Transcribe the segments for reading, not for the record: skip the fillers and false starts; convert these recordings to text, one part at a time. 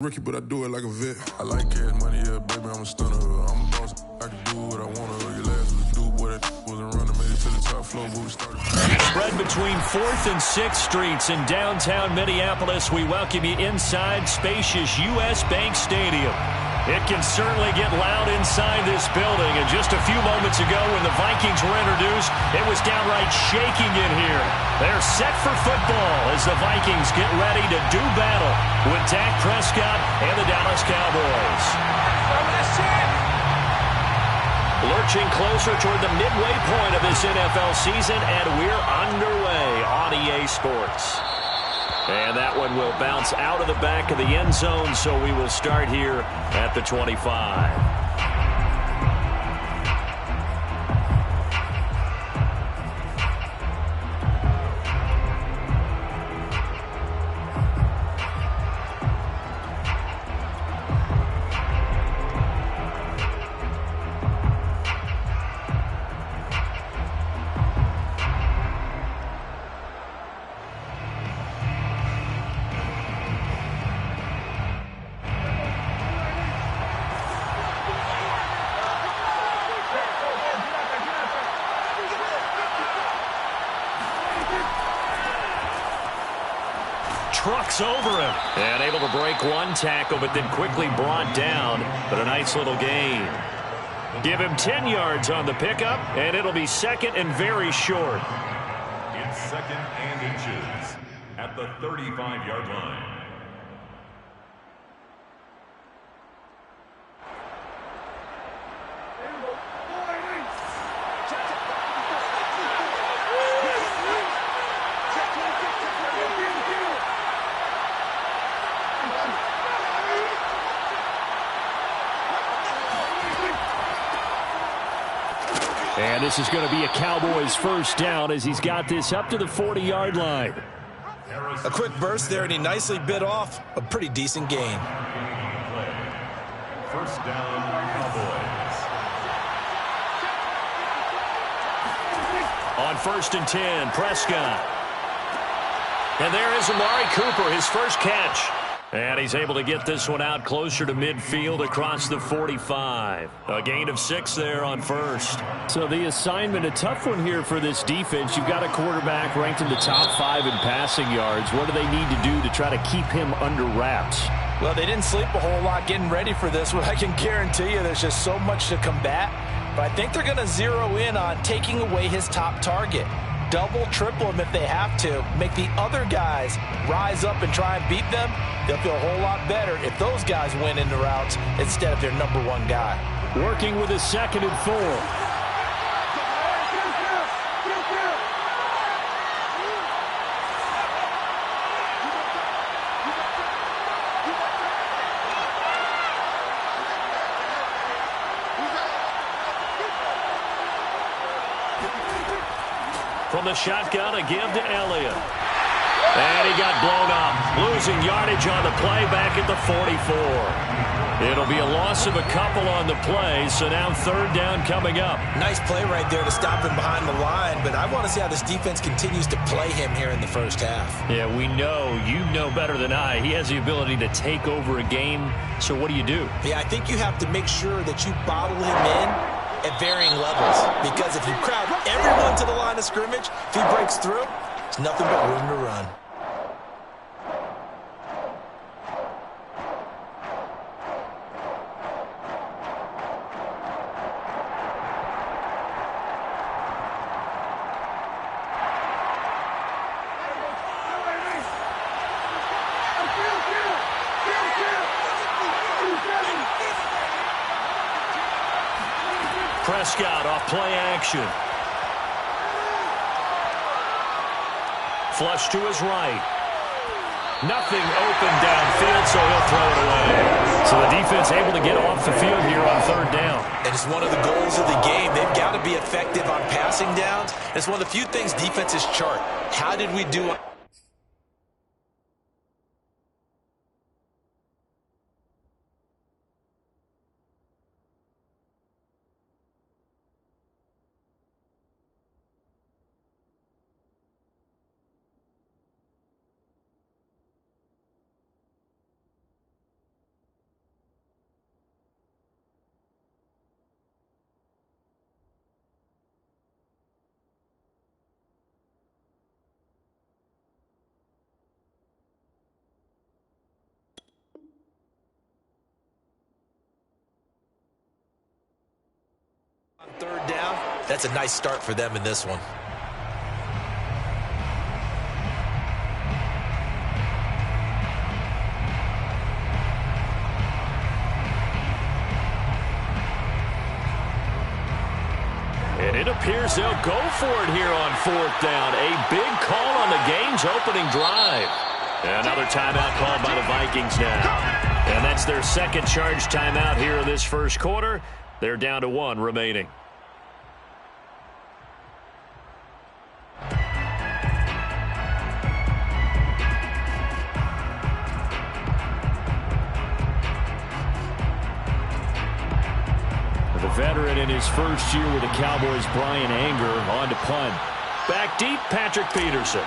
Rookie, but I do it like a vet. I like cash money, yeah, baby, I'm a stunner. I'm a boss, I can do what I wanna. Your last was do what it wasn't running, made it to the top floor, but we started. Spread between 4th and 6th Streets in downtown Minneapolis. We welcome you inside spacious U.S. Bank Stadium. It can certainly get loud inside this building. And just a few moments ago when the Vikings were introduced, it was downright shaking in here. They're set for football as the Vikings get ready to do battle with Dak Prescott and the Dallas Cowboys. Lurching closer toward the midway point of this NFL season, and we're underway on EA Sports. And that one will bounce out of the back of the end zone, so we will start here at the 25. Trucks over him and able to break one tackle, but then quickly brought down. But a nice little gain. Give him 10 yards on the pickup, and it'll be second and very short. It's second and inches at the 35-yard line. And this is going to be a Cowboys first down as he's got this up to the 40-yard line. A quick burst there, and he nicely bit off a pretty decent gain. First down, Cowboys. On 1st and 10, Prescott. And there is Amari Cooper, his first catch. And he's able to get this one out closer to midfield across the 45. A gain of 6 there on first. So the assignment, a tough one here for this defense. You've got a quarterback ranked in the top 5 in passing yards. What do they need to do to try to keep him under wraps? Well, they didn't sleep a whole lot getting ready for this one. I can guarantee you there's just so much to combat. But I think they're going to zero in on taking away his top target. Double, triple him if they have to. Make the other guys rise up and try and beat them. They'll feel a whole lot better if those guys win in the routes instead of their number one guy. Working with a 2nd and 4. From the shotgun, a give to Elliott. And he got blown up. Losing yardage on the play back at the 44. It'll be a loss of a couple on the play, so now 3rd down coming up. Nice play right there to stop him behind the line, but I want to see how this defense continues to play him here in the first half. Yeah, we know, you know better than I, he has the ability to take over a game, so what do you do? Yeah, I think you have to make sure that you bottle him in at varying levels, because if you crowd everyone to the line of scrimmage, if he breaks through, it's nothing but room to run. Prescott off play action. Flush to his right. Nothing open downfield, so he'll throw it away. So the defense able to get off the field here on 3rd down. And it's one of the goals of the game. They've got to be effective on passing downs. It's one of the few things defenses chart. How did we do on On third down, that's a nice start for them in this one. And it appears they'll go for it here on fourth down. A big call on the game's opening drive. Another timeout called by the Vikings now. And that's their second charge timeout here in this first quarter. They're down to one remaining. The veteran in his first year with the Cowboys, Brian Anger, on to punt. Back deep, Patrick Peterson.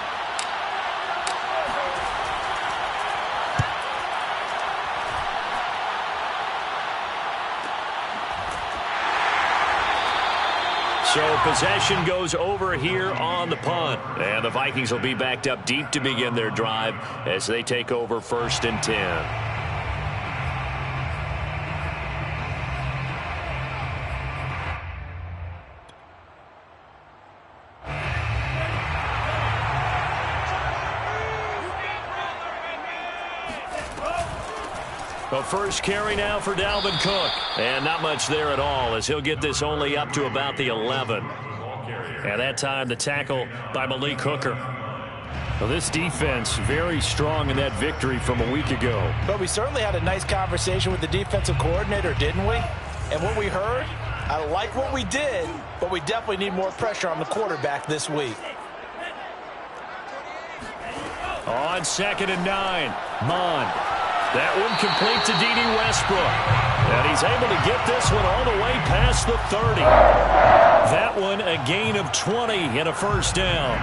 So possession goes over here on the punt. And the Vikings will be backed up deep to begin their drive as they take over 1st and 10. The first carry now for Dalvin Cook. And not much there at all as he'll get this only up to about the 11. And that time the tackle by Malik Hooker. Well, this defense very strong in that victory from a week ago. But we certainly had a nice conversation with the defensive coordinator, didn't we? And what we heard, I like what we did, but we definitely need more pressure on the quarterback this week. On 2nd and 9, Mond. That one complete to D.D. Westbrook. And he's able to get this one all the way past the 30. That one a gain of 20 and a first down.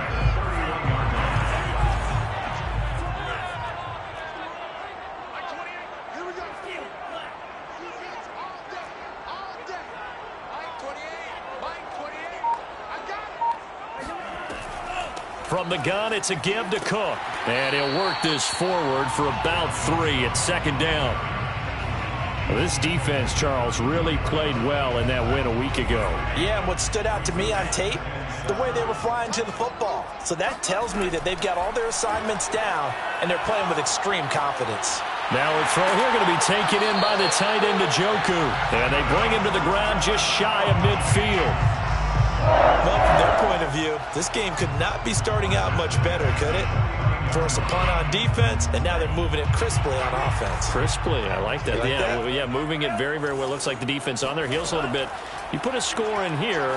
From the gun, it's a give to Cook. And he'll work this forward for about 3 at 2nd down. Well, this defense, Charles, really played well in that win a week ago. Yeah, and what stood out to me on tape, the way they were flying to the football. So that tells me that they've got all their assignments down, and they're playing with extreme confidence. Now a throw here going to be taken in by the tight end, Njoku. And they bring him to the ground just shy of midfield. Well, from their point of view, this game could not be starting out much better, could it? Force a punt on defense, and now they're moving it crisply on offense. Crisply, I like that. Like that? Yeah, moving it very, very well. Looks like the defense on their heels a little bit. You put a score in here,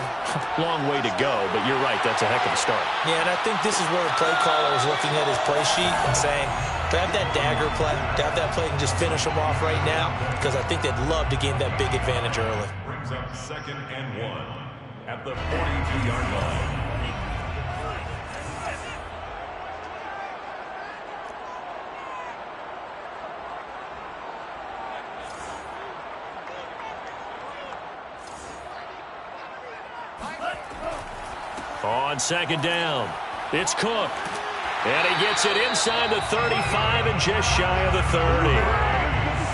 long way to go, but you're right, that's a heck of a start. Yeah, and I think this is where the play caller is looking at his play sheet and saying, to have that dagger play, to have that play and just finish them off right now, because I think they'd love to gain that big advantage early. Brings up 2nd and 1 at the 42-yard line. On 2nd down, it's Cook. And he gets it inside the 35 and just shy of the 30.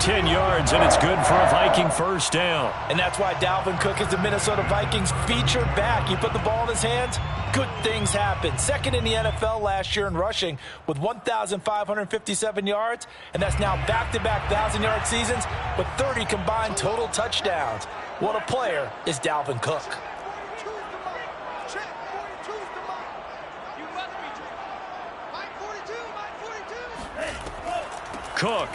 10 yards, and it's good for a Viking first down. And that's why Dalvin Cook is the Minnesota Vikings featured back. You put the ball in his hands, good things happen. 2nd in the NFL last year in rushing with 1,557 yards, and that's now back-to-back 1,000-yard seasons with 30 combined total touchdowns. What a player is Dalvin Cook. Cook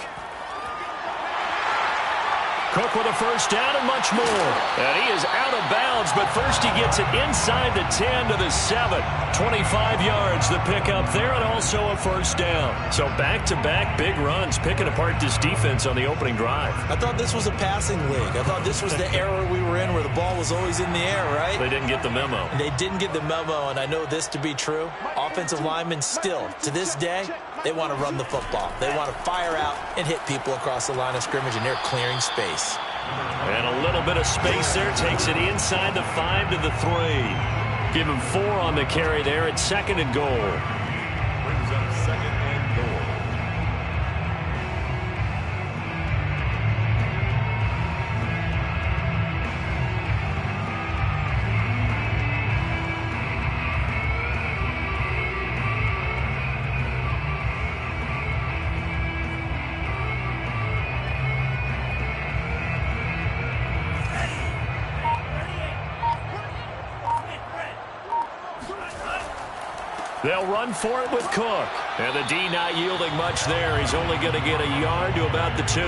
with a first down and much more. And he is out of bounds, but first he gets it inside the 10 to the 7. 25 yards the pickup there, and also a first down. So back-to-back big runs, picking apart this defense on the opening drive. I thought this was a passing league. I thought this was the era we were in where the ball was always in the air, right? They didn't get the memo. They didn't get the memo, and I know this to be true. Offensive linemen still, to this day, they want to run the football. They want to fire out and hit people across the line of scrimmage, and they're clearing space. And a little bit of space there. Takes it inside the 5 to the 3. Give him 4 on the carry there at 2nd and goal. Brings up 2nd and goal. They'll run for it with Cook. And the D not yielding much there. He's only going to get a yard to about the 2.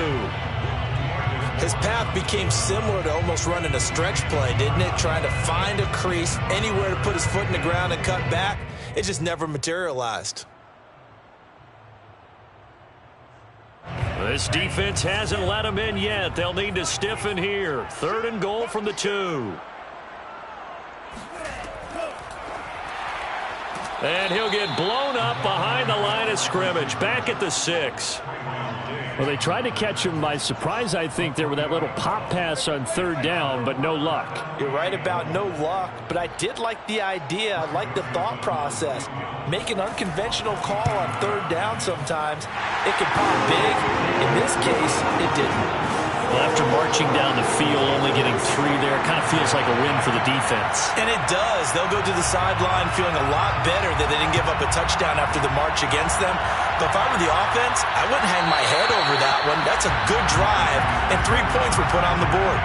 His path became similar to almost running a stretch play, didn't it? Trying to find a crease, anywhere to put his foot in the ground and cut back. It just never materialized. This defense hasn't let him in yet. They'll need to stiffen here. 3rd and goal from the 2. And he'll get blown up behind the line of scrimmage. Back at the 6. Well, they tried to catch him by surprise, I think, there with that little pop pass on 3rd down, but no luck. You're right about no luck, but I did like the idea. I like the thought process. Make an unconventional call on 3rd down sometimes. It can pop big. In this case, it didn't. Well, after marching down the field, only getting 3 there, kind of feels like a win for the defense. And it does. They'll go to the sideline feeling a lot better that they didn't give up a touchdown after the march against them. But if I were the offense, I wouldn't hang my head over that one. That's a good drive, and 3 points were put on the board.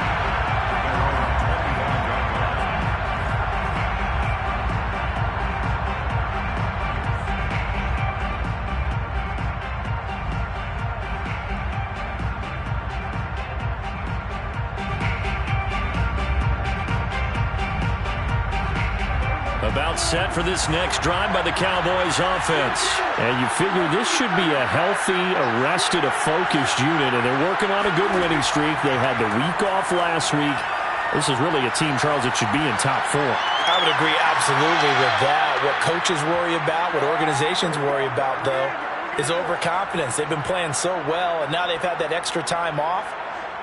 About set for this next drive by the Cowboys offense. And you figure this should be a healthy, arrested, a focused unit, and they're working on a good winning streak. They had the week off last week. This is really a team, Charles, that should be in top 4. I would agree absolutely with that. What coaches worry about, what organizations worry about, though, is overconfidence. They've been playing so well, and now they've had that extra time off.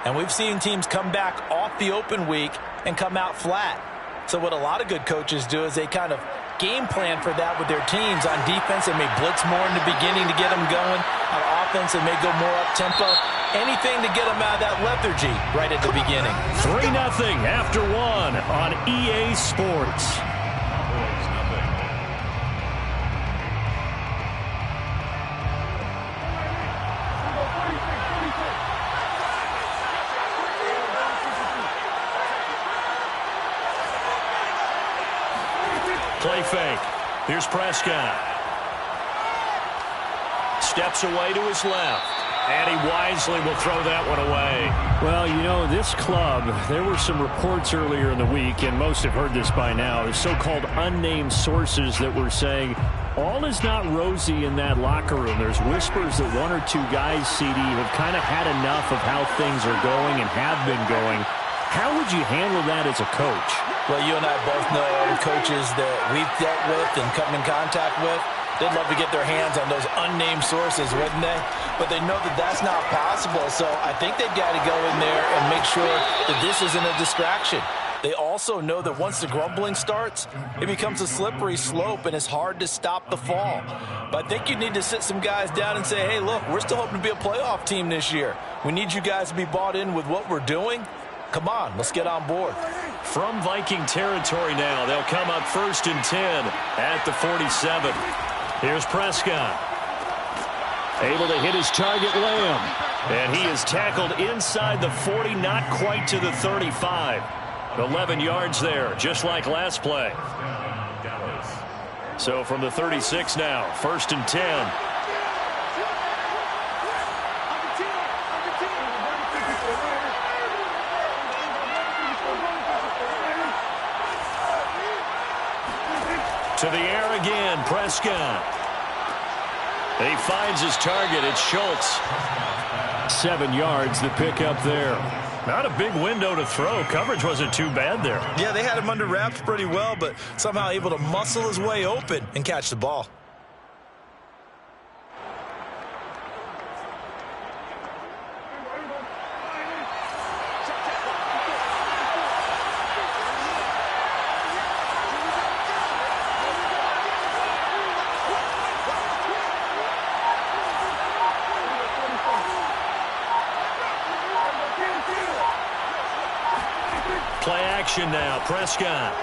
And we've seen teams come back off the open week and come out flat. So what a lot of good coaches do is they kind of game plan for that with their teams. On defense, they may blitz more in the beginning to get them going. On offense, they may go more up-tempo. Anything to get them out of that lethargy right at the beginning. 3-0 after 1 on EA Sports. Play fake. Here's Prescott. Steps away to his left. And he wisely will throw that one away. Well, you know, this club, there were some reports earlier in the week, and most have heard this by now, so-called unnamed sources that were saying all is not rosy in that locker room. There's whispers that 1 or 2 guys, CD, have kind of had enough of how things are going and have been going. How would you handle that as a coach? Well, you and I both know the coaches that we've dealt with and come in contact with. They'd love to get their hands on those unnamed sources, wouldn't they? But they know that that's not possible, so I think they've got to go in there and make sure that this isn't a distraction. They also know that once the grumbling starts, it becomes a slippery slope, and it's hard to stop the fall. But I think you need to sit some guys down and say, hey, look, we're still hoping to be a playoff team this year. We need you guys to be bought in with what we're doing. Come on, let's get on board. From Viking territory now, they'll come up 1st and 10 at the 47. Here's Prescott. Able to hit his target, Lamb. And he is tackled inside the 40, not quite to the 35. 11 yards there, just like last play. So from the 36 now, 1st and 10. To the air again, Prescott. He finds his target. It's Schultz. 7 yards, the pickup there. Not a big window to throw. Coverage wasn't too bad there. Yeah, they had him under wraps pretty well, but somehow able to muscle his way open and catch the ball. Play action now. Prescott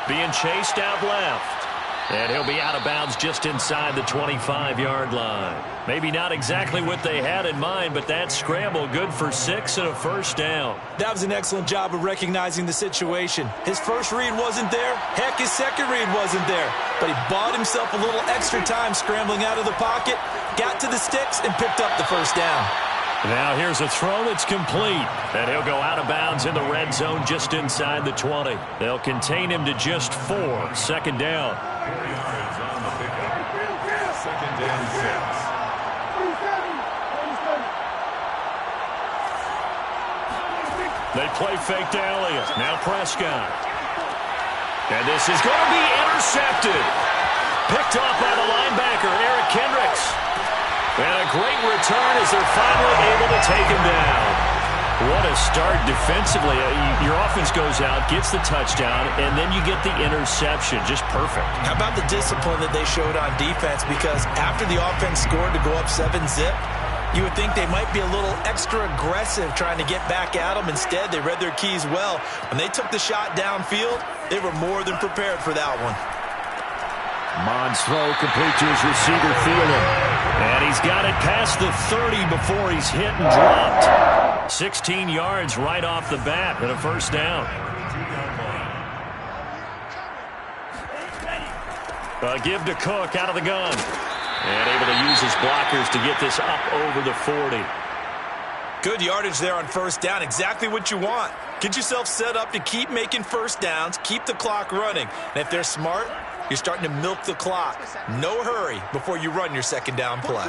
being chased out left. And he'll be out of bounds just inside the 25-yard line. Maybe not exactly what they had in mind, but that scramble good for 6 and a first down. That was an excellent job of recognizing the situation. His first read wasn't there. Heck, his second read wasn't there. But he bought himself a little extra time scrambling out of the pocket, got to the sticks, and picked up the first down. Now here's a throw that's complete. And he'll go out of bounds in the red zone just inside the 20. They'll contain him to just 4. Second down. 4 yards on the pickup. Second down 6. They play fake to Elliott. Now Prescott. And this is going to be intercepted. Picked off by the linebacker, Eric Kendricks. And a great return as they're finally able to take him down. What a start defensively. Your offense goes out, gets the touchdown, and then you get the interception. Just perfect. How about the discipline that they showed on defense? Because after the offense scored to go up 7-zip, you would think they might be a little extra aggressive trying to get back at them. Instead, they read their keys well. When they took the shot downfield, they were more than prepared for that one. Mond's throw complete to his receiver, Thielen. And he's got it past the 30 before he's hit and dropped. 16 yards right off the bat and a first down. A give to Cook out of the gun. And able to use his blockers to get this up over the 40. Good yardage there on first down. Exactly what you want. Get yourself set up to keep making first downs, keep the clock running. And if they're smart, you're starting to milk the clock. No hurry before you run your second down play.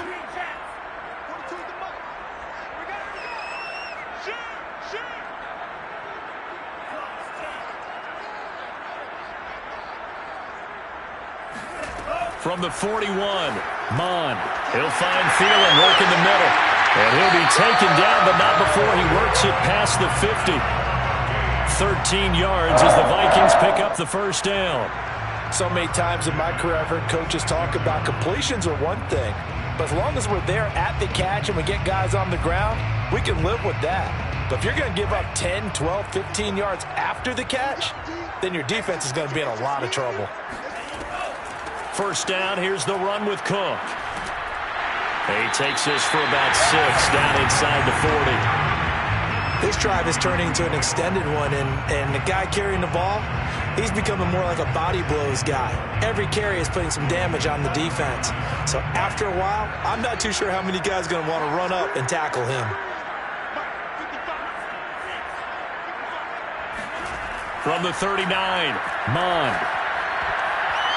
From the 41, Mond. He'll find Thielen working the middle. And he'll be taken down, but not before he works it past the 50. 13 yards as the Vikings pick up the first down. So many times in my career I've heard coaches talk about completions are one thing, but as long as we're there at the catch and we get guys on the ground, we can live with that. But if you're going to give up 10, 12, 15 yards after the catch, then your defense is going to be in a lot of trouble. First down, here's the run with Cook. He takes this for about 6 down inside the 40. This drive is turning into an extended one, and the guy carrying the ball, he's becoming more like a body blows guy. Every carry is putting some damage on the defense. So after a while, I'm not too sure how many guys are going to want to run up and tackle him. From the 39, Mond.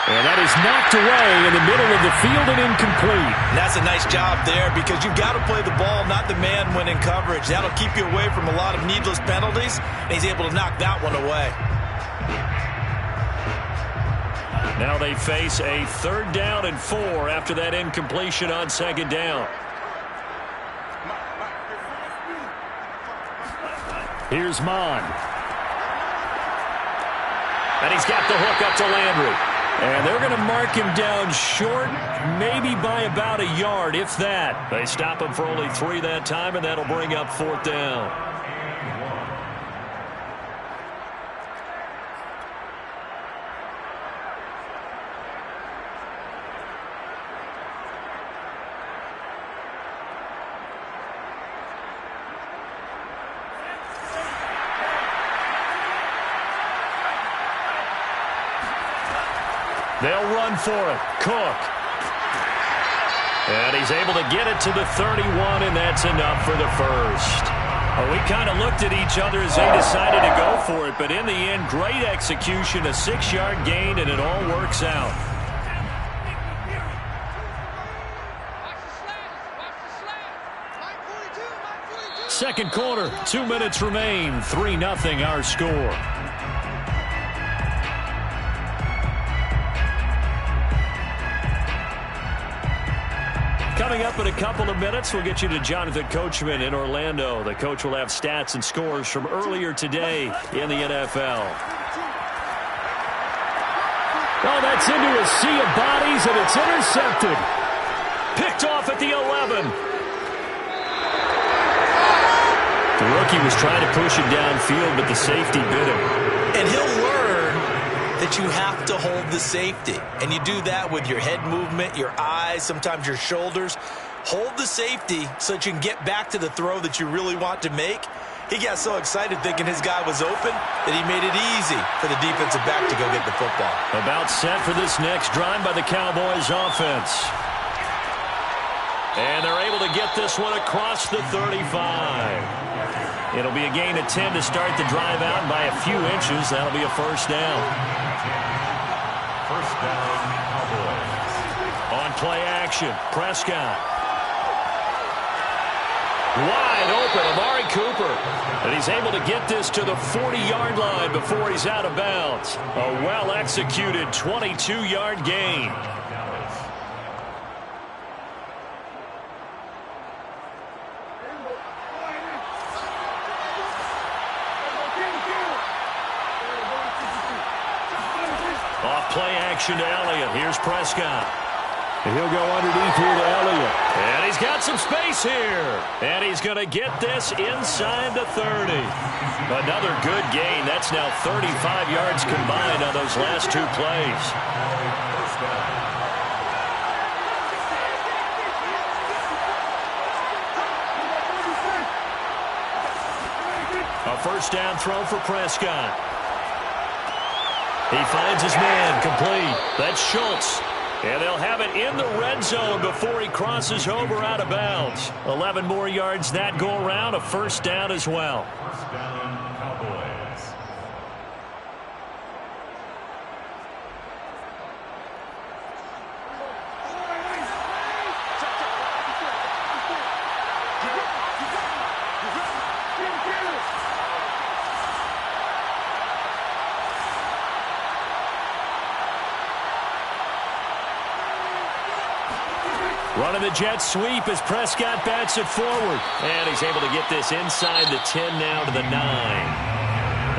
And that is knocked away in the middle of the field and incomplete. And that's a nice job there because you've got to play the ball, not the man when in coverage. That'll keep you away from a lot of needless penalties, and he's able to knock that one away. Now they face a 3rd down and 4 after that incompletion on 2nd down. Here's Mond. And he's got the hook up to Landry. And they're going to mark him down short, maybe by about a yard, if that. They stop him for only 3 that time, and that'll bring up 4th down. They'll run for it. Cook. And he's able to get it to the 31, and that's enough for the first. We kind of looked at each other as they decided to go for it, but in the end, great execution, a 6-yard gain, and it all works out. Second quarter, 2 minutes remain, 3-0 our score. Coming up in a couple of minutes, we'll get you to Jonathan Coachman in Orlando. The coach will have stats and scores from earlier today in the NFL. Oh, that's into a sea of bodies, and it's intercepted. Picked off at the 11. The rookie was trying to push him downfield, but the safety bit him. And he'll learn that you have to hold the safety. And you do that with your head movement, your eyes, sometimes your shoulders. Hold the safety so that you can get back to the throw that you really want to make. He got so excited thinking his guy was open that he made it easy for the defensive back to go get the football. About set for this next drive by the Cowboys offense. And they're able to get this one across the 35. It'll be a gain of 10 to start the drive out by a few inches. That'll be a first down. First down, Cowboys. On play action, Prescott. Wide open, Amari Cooper. And he's able to get this to the 40-yard line before he's out of bounds. A well-executed 22-yard gain. Off play action to Elliott. Here's Prescott. And he'll go underneath here to Elliott. And he's got some space here. And he's going to get this inside the 30. Another good gain. That's now 35 yards combined on those last two plays. A first down throw for Prescott. He finds his man complete. That's Schultz. And they'll have it in the red zone before he crosses over out of bounds. 11 more yards that go around. A first down as well. First down, Cowboys. Running the jet sweep as Prescott bats it forward. And he's able to get this inside the 10 now to the 9.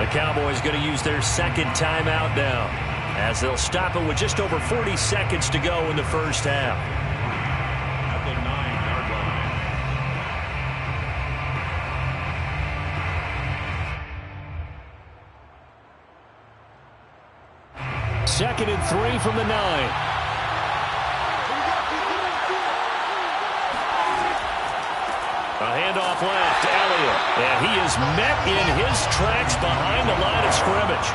The Cowboys going to use their second timeout now, as they'll stop it with just over 40 seconds to go in the first half. At the 9-yard line. Second and 3 from the 9. A handoff left to Elliott. And he is met in his tracks behind the line of scrimmage.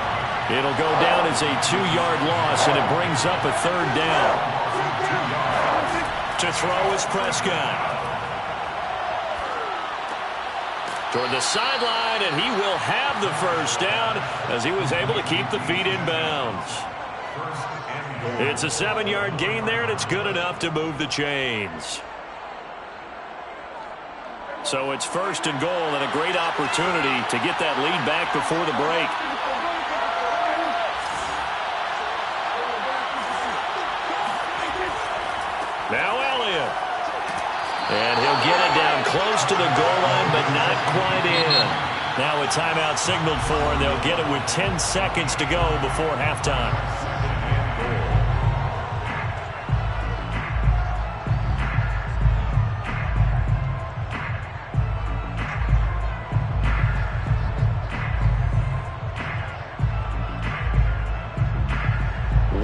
It'll go down as a 2-yard loss, and it brings up a third down. To throw is Prescott. Toward the sideline, and he will have the first down as he was able to keep the feet in bounds. It's a 7-yard gain there, and it's good enough to move the chains. So it's first and goal, and a great opportunity to get that lead back before the break. Now Elliott. And he'll get it down close to the goal line, but not quite in. Now a timeout signaled for, and they'll get it with 10 seconds to go before halftime.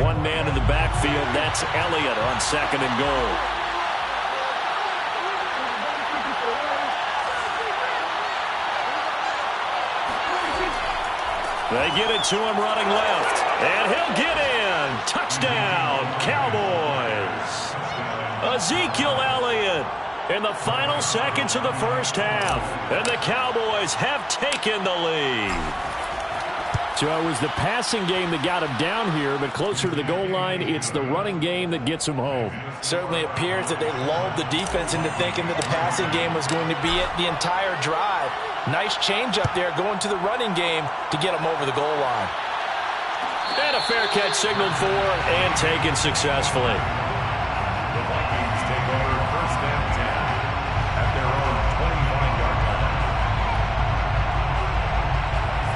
One man in the backfield, that's Elliott on second and goal. They get it to him running left, and he'll get in. Touchdown, Cowboys. Ezekiel Elliott in the final seconds of the first half, and the Cowboys have taken the lead. So it was the passing game that got him down here, but closer to the goal line, it's the running game that gets him home. Certainly appears that they lulled the defense into thinking that the passing game was going to be it the entire drive. Nice change up there going to the running game to get him over the goal line. And a fair catch signaled for and taken successfully. The Vikings take over first and 10 at their own 25-yard line.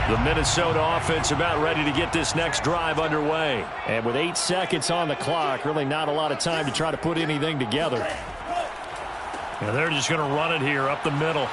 The Minnesota offense about ready to get this next drive underway. And with 8 seconds on the clock, really not a lot of time to try to put anything together. And they're just going to run it here up the middle.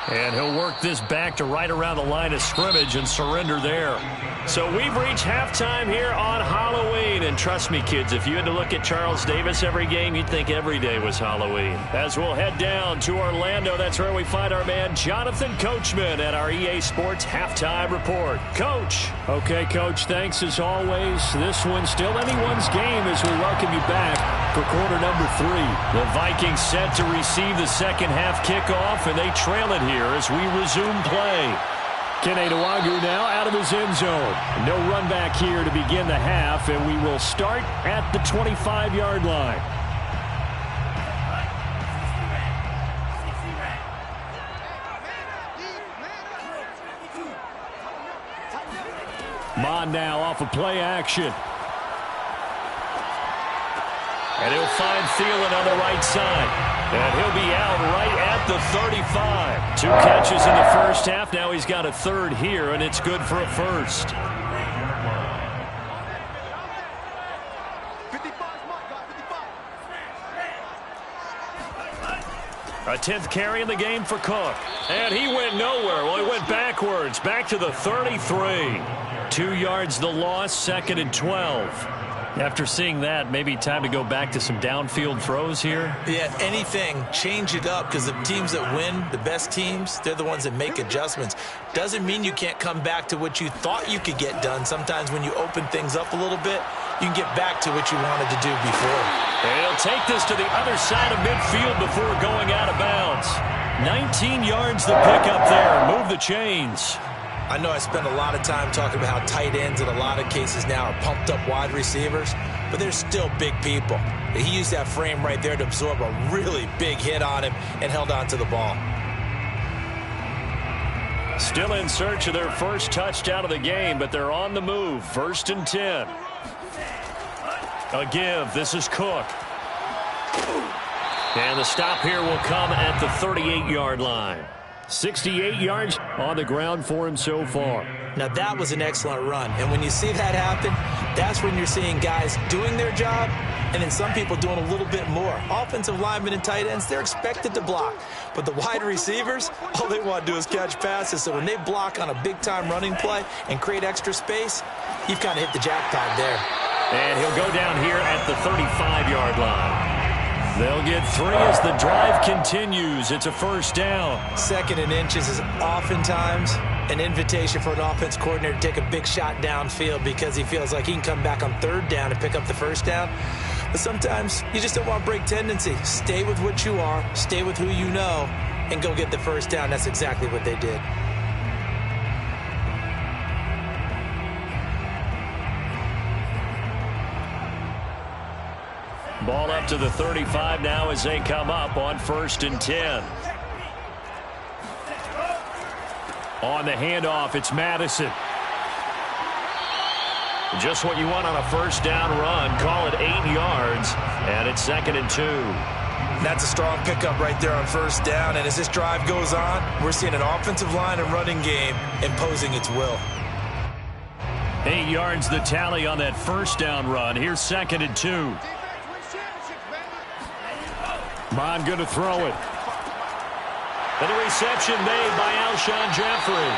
And he'll work this back to right around the line of scrimmage and surrender there. So we've reached halftime here on Halloween. And trust me, kids, if you had to look at Charles Davis every game, you'd think every day was Halloween. As we'll head down to Orlando, that's where we find our man Jonathan Coachman at our EA Sports Halftime Report. Coach. Okay, Coach, thanks as always. This one's still anyone's game as we welcome you back for quarter number 3. The Vikings set to receive the second half kickoff, and they trail it here as we resume play. Kene Nwangwu now out of his end zone. No run back here to begin the half, and we will start at the 25-yard line. Mon now off of play action. And he'll find Thielen on the right side. And he'll be out right at the 35. 2 catches in the first half. Now he's got a third here, and it's good for a first. A 10th carry in the game for Cook. And he went nowhere. Well, he went backwards. Back to the 33. 2 yards the loss, 2nd and 12. After seeing that, maybe time to go back to some downfield throws here? Yeah, anything. Change it up, because the teams that win, the best teams, they're the ones that make adjustments. Doesn't mean you can't come back to what you thought you could get done. Sometimes when you open things up a little bit, you can get back to what you wanted to do before. And he'll take this to the other side of midfield before going out of bounds. 19 yards to pick up there. Move the chains. I know I spend a lot of time talking about how tight ends in a lot of cases now are pumped up wide receivers, but they're still big people. He used that frame right there to absorb a really big hit on him and held on to the ball. Still in search of their first touchdown of the game, but they're on the move. 1st and 10. A give. This is Cook. And the stop here will come at the 38-yard line. 68 yards on the ground for him so far. Now, that was an excellent run. And when you see that happen, that's when you're seeing guys doing their job and then some people doing a little bit more. Offensive linemen and tight ends, they're expected to block. But the wide receivers, all they want to do is catch passes. So when they block on a big-time running play and create extra space, you've kind of hit the jackpot there. And he'll go down here at the 35-yard line. They'll get 3 as the drive continues. It's a first down. 2nd and inches is oftentimes an invitation for an offense coordinator to take a big shot downfield because he feels like he can come back on 3rd down and pick up the first down. But sometimes you just don't want to break tendency. Stay with what you are, stay with who you know, and go get the first down. That's exactly what they did. Ball up to the 35 now as they come up on 1st and 10. On the handoff, it's Madison. Just what you want on a first down run. Call it 8 yards, and it's 2nd and 2. That's a strong pickup right there on first down, and as this drive goes on, we're seeing an offensive line and running game imposing its will. 8 yards the tally on that first down run. Here's 2nd and 2. Mon going to throw it. And the reception made by Alshon Jeffrey.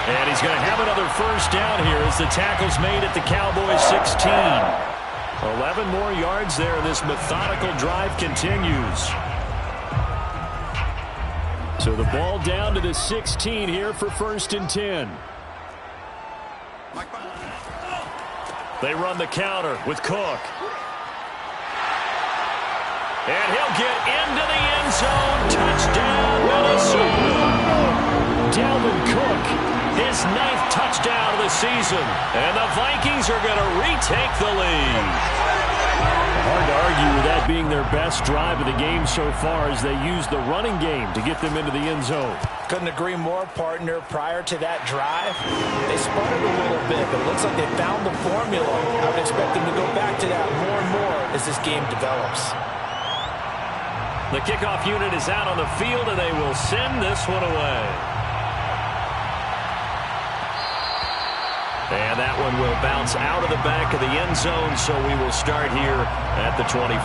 And he's going to have another first down here as the tackle's made at the Cowboys 16. 11 more yards there. This methodical drive continues. So the ball down to the 16 here for 1st and 10. They run the counter with Cook. And he'll get into the end zone. Touchdown, Minnesota. Dalvin Cook, his 9th touchdown of the season. And the Vikings are going to retake the lead. Hard to argue with that being their best drive of the game so far as they use the running game to get them into the end zone. Couldn't agree more, partner. Prior to that drive, they sputtered a little bit, but it looks like they found the formula. I would expect them to go back to that more and more as this game develops. The kickoff unit is out on the field, and they will send this one away. And that one will bounce out of the back of the end zone, so we will start here at the 25.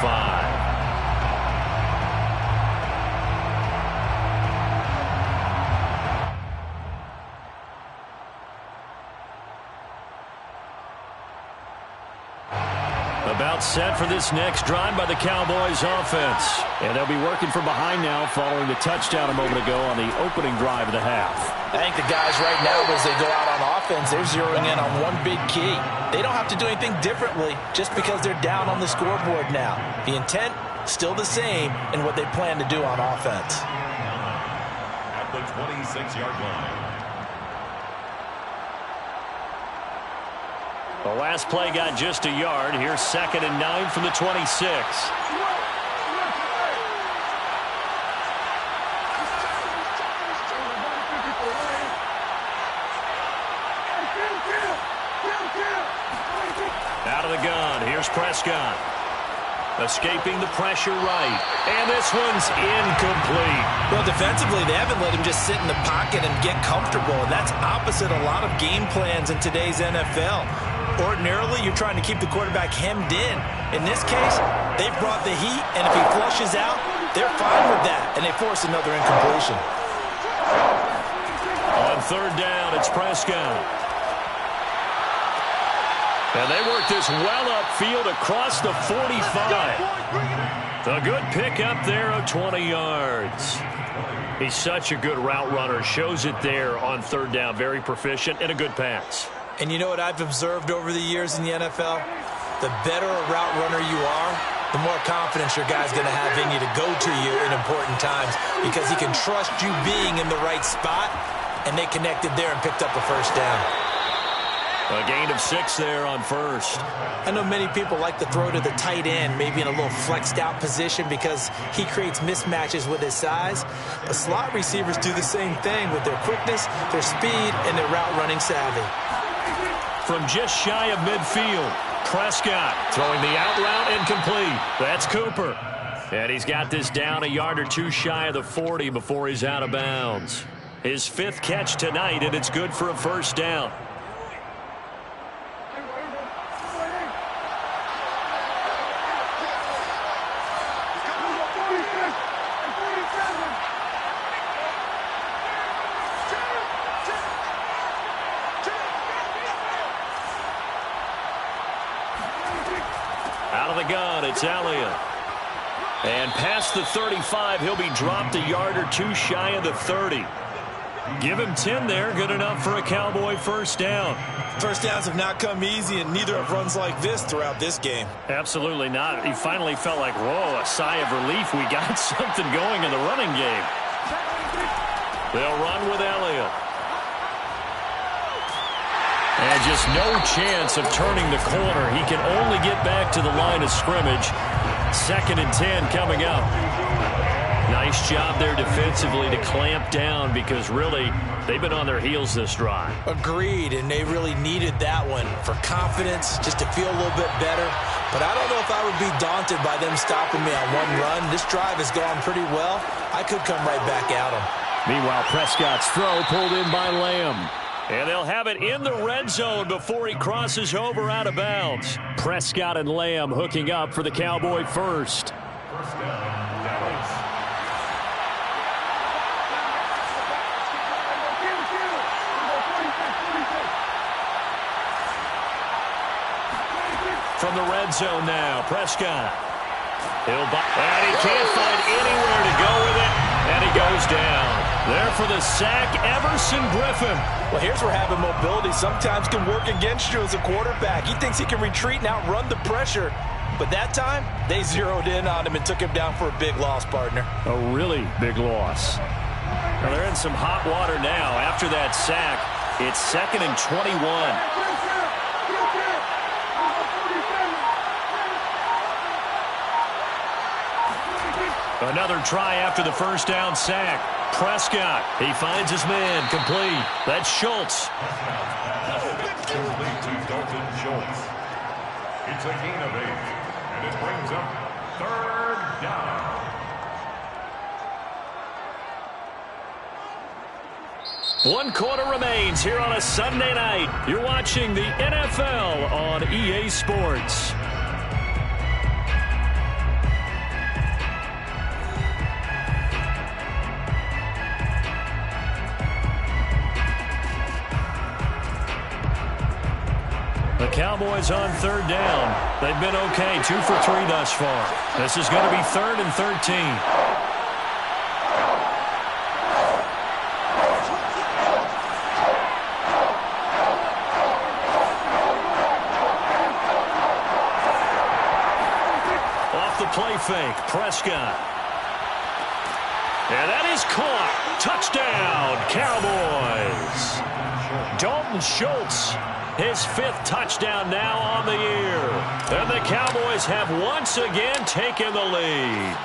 about set for this next drive by the Cowboys offense. And they'll be working from behind now following the touchdown a moment ago on the opening drive of the half. I think the guys right now, as they go out on offense, they're zeroing in on one big key. They don't have to do anything differently just because they're down on the scoreboard now. The intent, still the same in what they plan to do on offense. At the 26-yard line. The last play got just a yard. Here's 2nd and 9 from the 26. Out of the gun. Here's Prescott. Escaping the pressure right. And this one's incomplete. Well, defensively, they haven't let him just sit in the pocket and get comfortable. And that's opposite a lot of game plans in today's NFL. Ordinarily, you're trying to keep the quarterback hemmed in. In this case, they've brought the heat, and if he flushes out, they're fine with that, and they force another incompletion. On 3rd down, it's Prescott. And they work this well upfield across the 45. A good pickup there of 20 yards. He's such a good route runner. Shows it there on 3rd down. Very proficient and a good pass. And you know what I've observed over the years in the NFL? The better a route runner you are, the more confidence your guy's going to have in you to go to you in important times because he can trust you being in the right spot, and they connected there and picked up a 1st down. A gain of 6 there on 1st. I know many people like to throw to the tight end, maybe in a little flexed out position because he creates mismatches with his size. But slot receivers do the same thing with their quickness, their speed, and their route running savvy. From just shy of midfield, Prescott throwing the out route incomplete. That's Cooper. And he's got this down a yard or two shy of the 40 before he's out of bounds. His 5th catch tonight, and it's good for a 1st down. Out of the gun, it's Elliott. And past the 35, he'll be dropped a yard or two shy of the 30. Give him 10 there, good enough for a Cowboy 1st down. 1st downs have not come easy, and neither have runs like this throughout this game. Absolutely not. He finally felt like, whoa, a sigh of relief. We got something going in the running game. They'll run with Elliott. And just no chance of turning the corner. He can only get back to the line of scrimmage. 2nd and 10 coming up. Nice job there defensively to clamp down because really they've been on their heels this drive. Agreed, and they really needed that one for confidence, just to feel a little bit better. But I don't know if I would be daunted by them stopping me on one run. This drive has gone pretty well. I could come right back at them. Meanwhile, Prescott's throw pulled in by Lamb. And they'll have it in the red zone before he crosses over out of bounds. Prescott and Lamb hooking up for the Cowboy 1st. 1st down, Dallas. From the red zone now, Prescott. And he can't find anywhere to go with it, and he goes down. There for the sack, Everson Griffin. Well, here's where having mobility sometimes can work against you as a quarterback. He thinks he can retreat and outrun the pressure. But that time, they zeroed in on him and took him down for a big loss, partner. A really big loss. Well, they're in some hot water now. After that sack, it's 2nd and 21. Another try after the 1st down sack. Prescott, he finds his man, complete. That's Schultz. Complete to Dalton Schultz. It's a gain of 8, and it brings up 3rd down. One quarter remains here on a Sunday night. You're watching the NFL on EA Sports. The Cowboys on third down. They've been okay, 2 for 3 thus far. This is going to be 3rd and 13. Play fake, Prescott. And that is caught. Touchdown, Cowboys. Dalton Schultz, his 5th touchdown now on the year. And the Cowboys have once again taken the lead.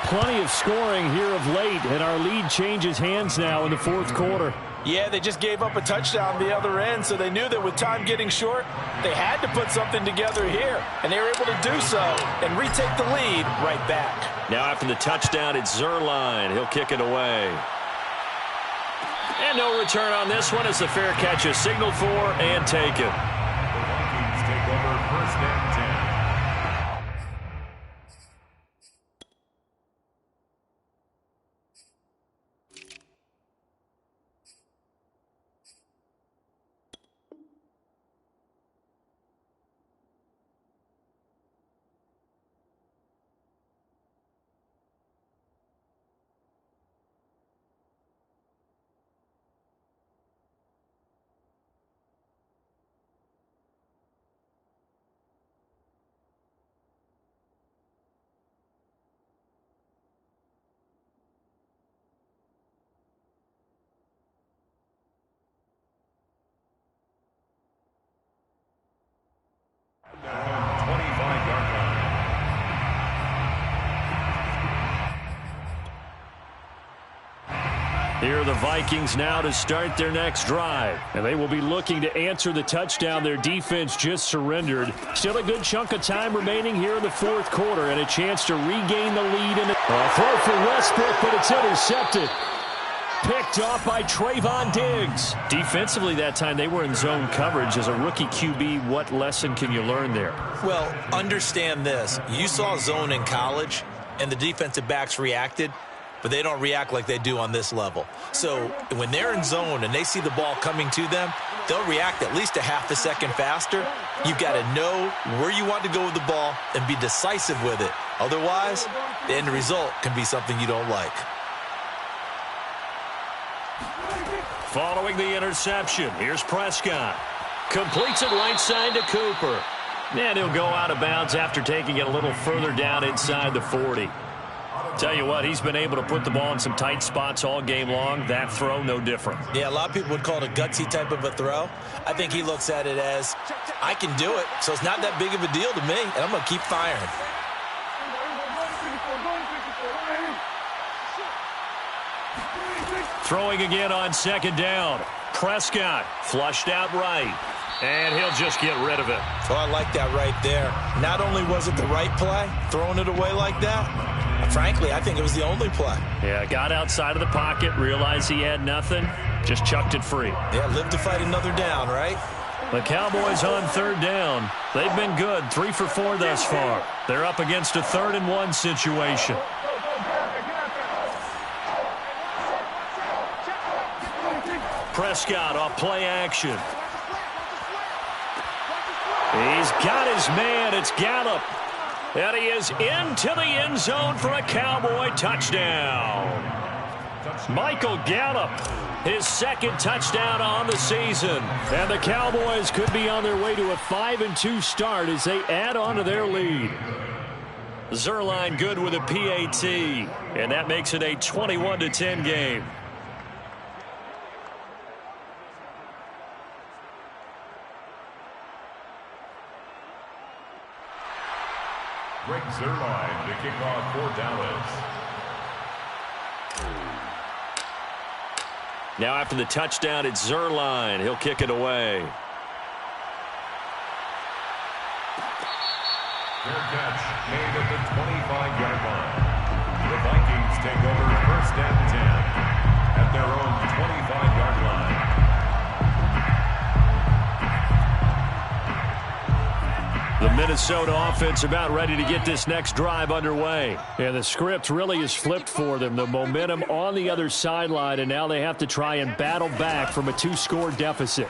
Plenty of scoring here of late, and our lead changes hands now in the 4th quarter. Yeah, they just gave up a touchdown the other end, so they knew that with time getting short, they had to put something together here. And they were able to do so and retake the lead right back. Now after the touchdown, it's Zuerlein. He'll kick it away. And no return on this one as the fair catch is signaled for and taken. The Vikings take over 1st and 10. Here are the Vikings now to start their next drive. And they will be looking to answer the touchdown their defense just surrendered. Still a good chunk of time remaining here in the 4th quarter and a chance to regain the lead. A throw for Westbrook, but it's intercepted. Picked off by Trayvon Diggs. Defensively that time they were in zone coverage. As a rookie QB, what lesson can you learn there? Well, understand this. You saw zone in college, and the defensive backs reacted, but they don't react like they do on this level. So when they're in zone and they see the ball coming to them, they'll react at least a half a second faster. You've got to know where you want to go with the ball and be decisive with it. Otherwise, the end result can be something you don't like. Following the interception, here's Prescott. Completes it right side to Cooper. And he'll go out of bounds after taking it a little further down inside the 40. Tell you what, he's been able to put the ball in some tight spots all game long. That throw, no different. Yeah, a lot of people would call it a gutsy type of a throw. I think he looks at it as, I can do it, so it's not that big of a deal to me, and I'm going to keep firing. Throwing again on 2nd down. Prescott flushed out right. And he'll just get rid of it. Oh, I like that right there. Not only was it the right play, throwing it away like that, frankly, I think it was the only play. Yeah, got outside of the pocket, realized he had nothing, just chucked it free. Yeah, live to fight another down, right? The Cowboys on 3rd down. They've been good, 3 for 4 thus far. They're up against a 3rd and 1 situation. Prescott off play action. He's got his man. It's Gallup. And he is into the end zone for a Cowboy touchdown. Michael Gallup, his 2nd touchdown on the season. And the Cowboys could be on their way to a 5-2 start as they add on to their lead. Zuerlein good with a PAT. And that makes it a 21-10 game. Greg Zuerlein to kick off for Dallas. Now after the touchdown, it's Zuerlein. He'll kick it away. Fair catch made at the 25-yard line. The Vikings take over 1st and 10 at their own 25-yard line. The Minnesota offense about ready to get this next drive underway. And the script really is flipped for them. The momentum on the other sideline, and now they have to try and battle back from a 2-score deficit.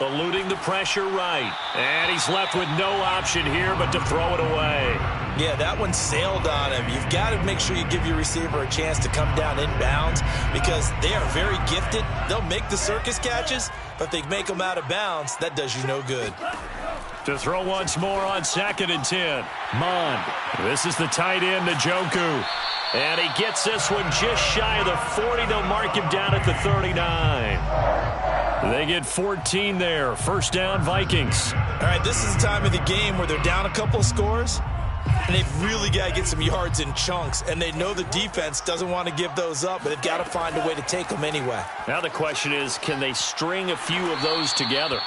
Eluding the pressure right. And he's left with no option here but to throw it away. Yeah, that one sailed on him. You've got to make sure you give your receiver a chance to come down inbounds because they are very gifted. They'll make the circus catches, but if they make them out of bounds, that does you no good. To throw once more on 2nd and 10. Mond. This is the tight end, Njoku. And he gets this one just shy of the 40. They'll mark him down at the 39. They get 14 there. First down, Vikings. All right, this is the time of the game where they're down a couple of scores, and they've really got to get some yards in chunks, and they know the defense doesn't want to give those up, but they've got to find a way to take them anyway. Now the question is, can they string a few of those together?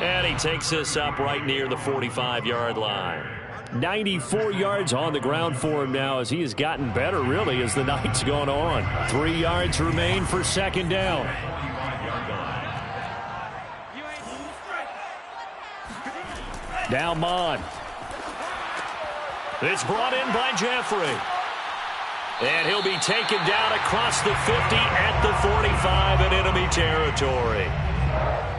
And he takes this up right near the 45-yard line. 94 yards on the ground for him now as he has gotten better, really, as the night's gone on. 3 yards remain for 2nd down. Now Mond. It's brought in by Jeffrey. And he'll be taken down across the 50 at the 45 in enemy territory.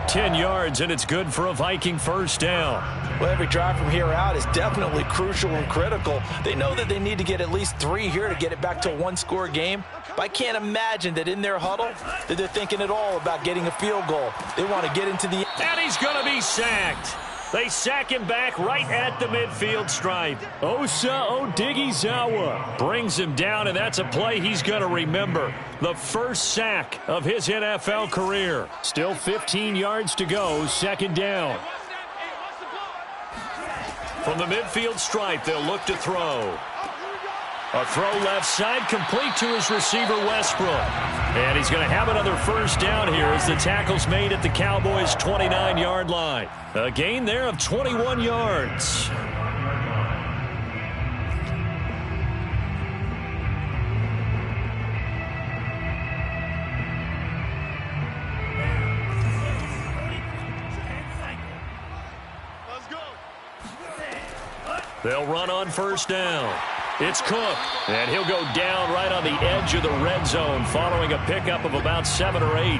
10 yards, and it's good for a Viking first down. Well, every drive from here out is definitely crucial and critical. They know that they need to get at least 3 here to get it back to a one-score game. But I can't imagine that in their huddle that they're thinking at all about getting a field goal. They want to get into the... And he's going to be sacked. They sack him back right at the midfield stripe. Osa Odighizuwa brings him down, and that's a play he's going to remember. The first sack of his NFL career. Still 15 yards to go, 2nd down. From the midfield stripe, they'll look to throw. A throw left side, complete to his receiver, Westbrook. And he's going to have another first down here as the tackle's made at the Cowboys' 29-yard line. A gain there of 21 yards. They'll run on first down. It's Cook, and he'll go down right on the edge of the red zone following a pickup of about 7 or 8.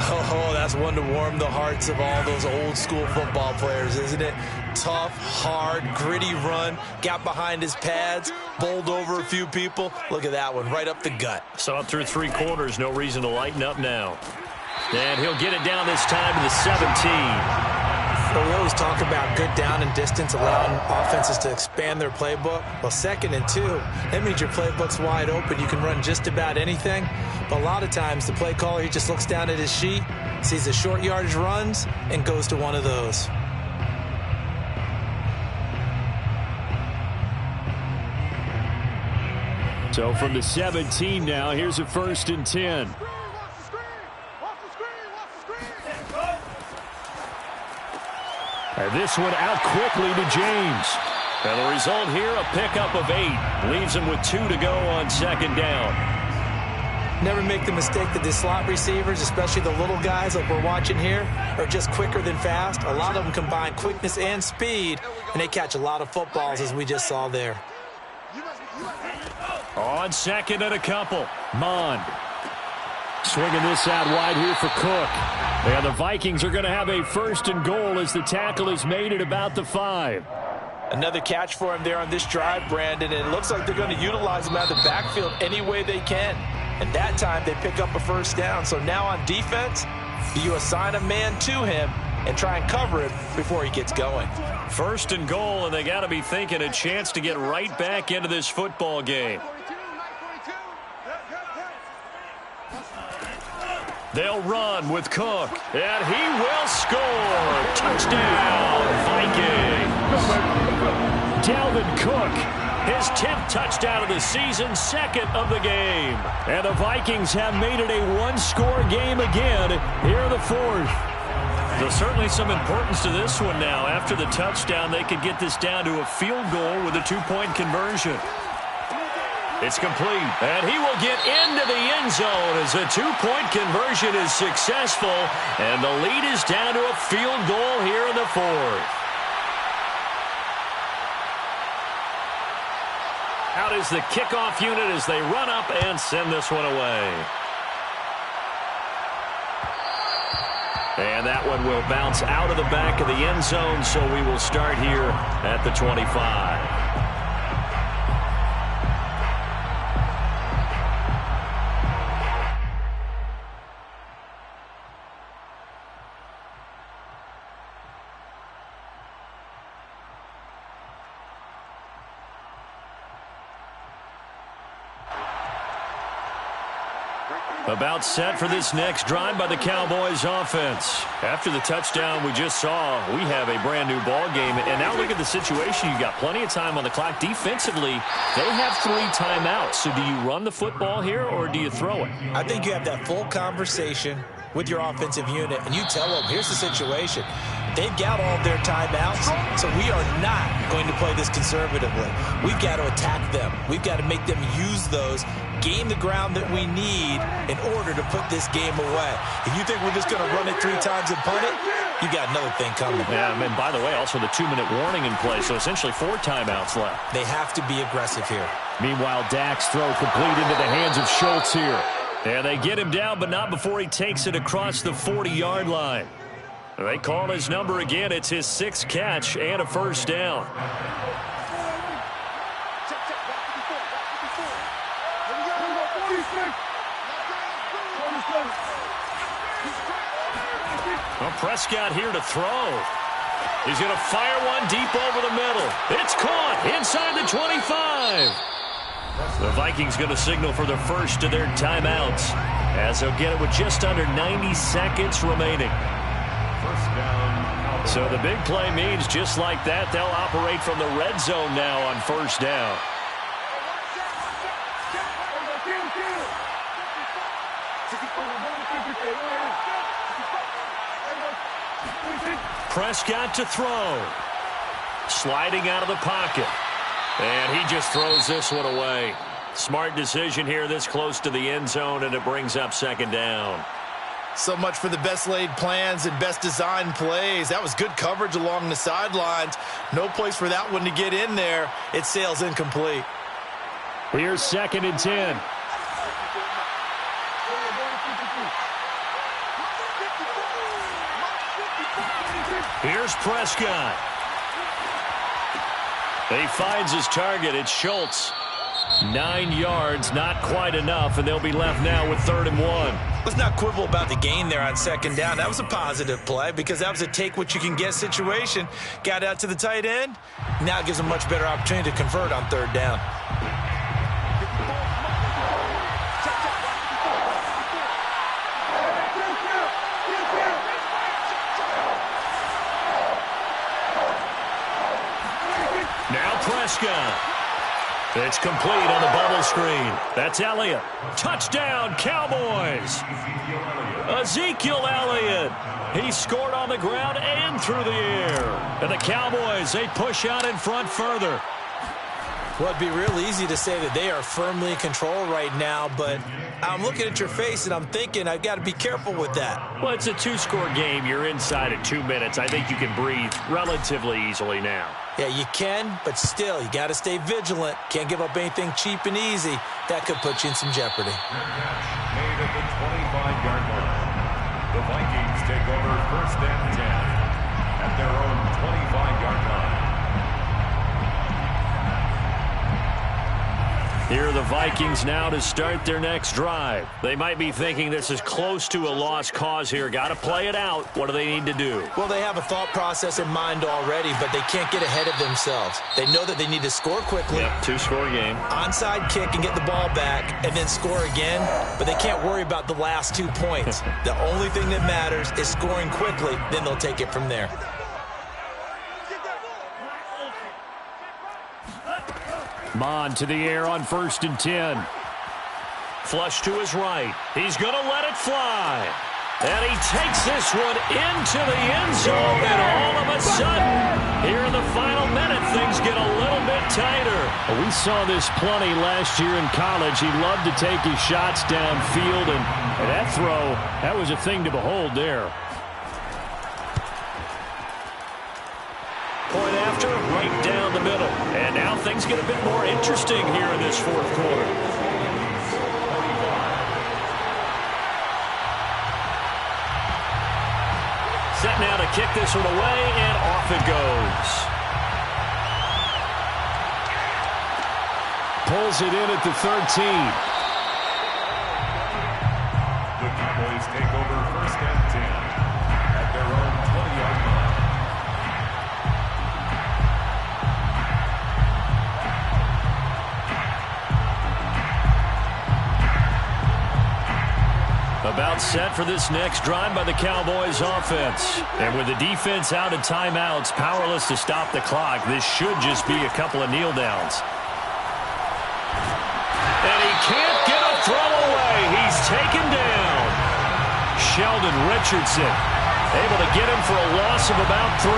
Oh, that's one to warm the hearts of all those old-school football players, isn't it? Tough, hard, gritty run, got behind his pads, bowled over a few people. Look at that one, right up the gut. Saw it through 3 quarters, no reason to lighten up now. And he'll get it down this time to the 17. Well, we always talk about good down and distance, allowing offenses to expand their playbook. Well, 2nd and 2, that means your playbook's wide open. You can run just about anything. But a lot of times, the play caller, he just looks down at his sheet, sees the short yardage runs, and goes to one of those. So from the 17 now, here's a 1st and 10. And this one out quickly to James. And the result here, a pickup of 8. Leaves him with 2 to go on 2nd down. Never make the mistake that the slot receivers, especially the little guys like we're watching here, are just quicker than fast. A lot of them combine quickness and speed, and they catch a lot of footballs, as we just saw there. On 2nd and a couple. Mond. Swinging this out wide here for Cook. And the Vikings are going to have a 1st and goal as the tackle is made at about the 5. Another catch for him there on this drive, Brandon, and it looks like they're going to utilize him out of the backfield any way they can. And that time they pick up a first down. So now on defense, you assign a man to him and try and cover it before he gets going. 1st and goal, and they got to be thinking a chance to get right back into this football game. They'll run with Cook, and he will score. Touchdown, Vikings. Dalvin Cook, his 10th touchdown of the season, 2nd of the game. And the Vikings have made it a one-score game again here in the 4th. There's certainly some importance to this one now. After the touchdown, they could get this down to a field goal with a 2-point conversion. It's complete, and he will get into the end zone as a 2-point conversion is successful, and the lead is down to a field goal here in the 4th. Out is the kickoff unit as they run up and send this one away. And that one will bounce out of the back of the end zone, so we will start here at the 25. About set for this next drive by the Cowboys offense. After the touchdown we just saw, we have a brand new ball game. And now look at the situation. You've got plenty of time on the clock. Defensively, they have 3 timeouts. So do you run the football here or do you throw it? I think you have that full conversation with your offensive unit, and you tell them, here's the situation. They've got all of their timeouts, so we are not going to play this conservatively. We've got to attack them. We've got to make them use those, gain the ground that we need in order to put this game away. If you think we're just going to run it 3 times and punt it, you got another thing coming. Yeah, and by the way, also the 2-minute warning in play, so essentially 4 timeouts left. They have to be aggressive here. Meanwhile, Dak's throw complete into the hands of Schultz here. And they get him down, but not before he takes it across the 40-yard line. They call his number again. It's his 6th catch and a first down. Well, Prescott here to throw. He's going to fire one deep over the middle. It's caught inside the 25. The Vikings going to signal for the first of their timeouts as they'll get it with just under 90 seconds remaining. First down. So the big play means just like that, they'll operate from the red zone now on first down. Prescott to throw. Sliding out of the pocket. And he just throws this one away. Smart decision here this close to the end zone, and it brings up second down. So much for the best laid plans and best designed plays. That was good coverage along the sidelines. No place for that one to get in there. It sails incomplete. Here's 2nd and 10. Here's Prescott. He finds his target. It's Schultz. 9 yards, not quite enough, and they'll be left now with 3rd and 1. Let's not quibble about the gain there on 2nd down. That was a positive play because that was a take-what-you-can-get situation. Got out to the tight end. Now it gives a much better opportunity to convert on 3rd down. Now Prescott. It's complete on the bubble screen. That's Elliott. Touchdown, Cowboys. Ezekiel Elliott. He scored on the ground and through the air. And the Cowboys, they push out in front further. Well, it'd be real easy to say that they are firmly in control right now, but I'm looking at your face and I'm thinking I've got to be careful with that. Well, it's a 2-score game. You're inside in 2 minutes. I think you can breathe relatively easily now. Yeah, you can, but still, you got to stay vigilant. Can't give up anything cheap and easy. That could put you in some jeopardy. Made at the 25-yard line. The Vikings take over 1st and 10 at their own 25-yard line. Here are the Vikings now to start their next drive. They might be thinking this is close to a lost cause here. Got to play it out. What do they need to do? Well, they have a thought process in mind already, but they can't get ahead of themselves. They know that they need to score quickly. Yep, 2-score game. Onside kick and get the ball back and then score again, but they can't worry about the last 2 points. The only thing that matters is scoring quickly, then they'll take it from there. Mon to the air on 1st and 10. Flush to his right. He's going to let it fly. And he takes this one into the end zone, and all of a sudden, here in the final minute, things get a little bit tighter. We saw this plenty last year in college. He loved to take his shots downfield, and that throw, that was a thing to behold there. Point after, right down the middle. And now things get a bit more interesting here in this 4th quarter. this one away, and off it goes. Pulls it in at the 13. The Cowboys take over 1st and 10 at their own 20-yard line. About set for this next drive by the Cowboys offense. And with the defense out of timeouts, powerless to stop the clock, this should just be a couple of kneel downs. And he can't get a throw away. He's taken down. Sheldon Richardson able to get him for a loss of about 3.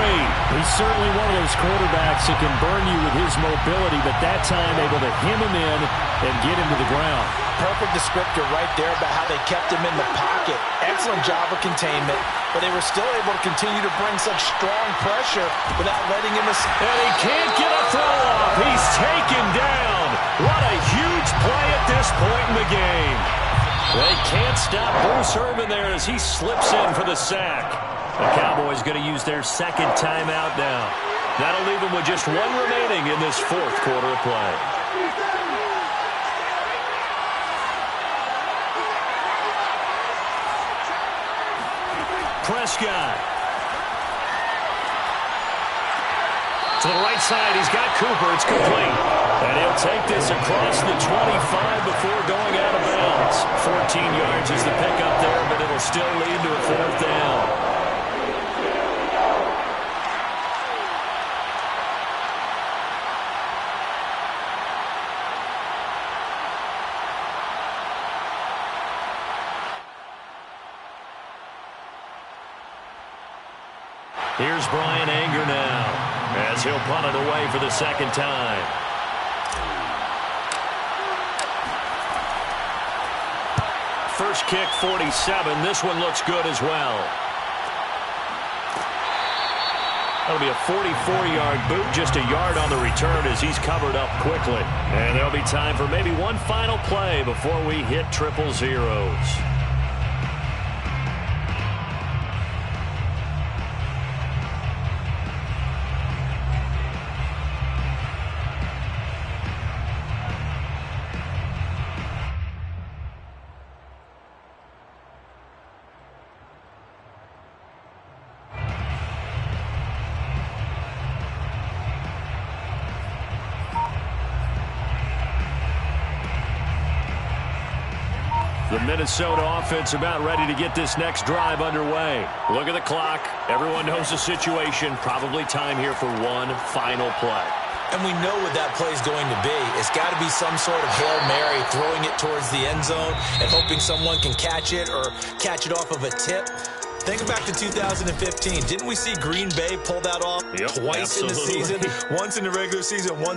He's certainly one of those quarterbacks that can burn you with his mobility, but that time able to hem him in and get him to the ground. Perfect descriptor right there about how they kept him in the pocket. Excellent job of containment, but they were still able to continue to bring such strong pressure without letting him escape. And he can't get a throw off. He's taken down. What a huge play at this point in the game. They can't stop Bruce Irvin there as he slips in for the sack. The Cowboys going to use their second timeout now. That'll leave them with just 1 remaining in this 4th quarter of play. Prescott. To the right side, he's got Cooper. It's complete. And he'll take this across the 25 before going out of bounds. 14 yards is the pickup there, but it'll still lead to a 4th down. Here's Brian Anger now as he'll punt it away for the 2nd time. First kick, 47. This one looks good as well. That'll be a 44-yard boot, just a yard on the return as he's covered up quickly. And there'll be time for maybe one final play before we hit 000. The Minnesota offense about ready to get this next drive underway. Look at the clock. Everyone knows the situation. Probably time here for one final play. And we know what that play is going to be. It's got to be some sort of Hail Mary, throwing it towards the end zone and hoping someone can catch it or catch it off of a tip. Think back to 2015. Didn't we see Green Bay pull that off twice in the season? Once in the regular season, once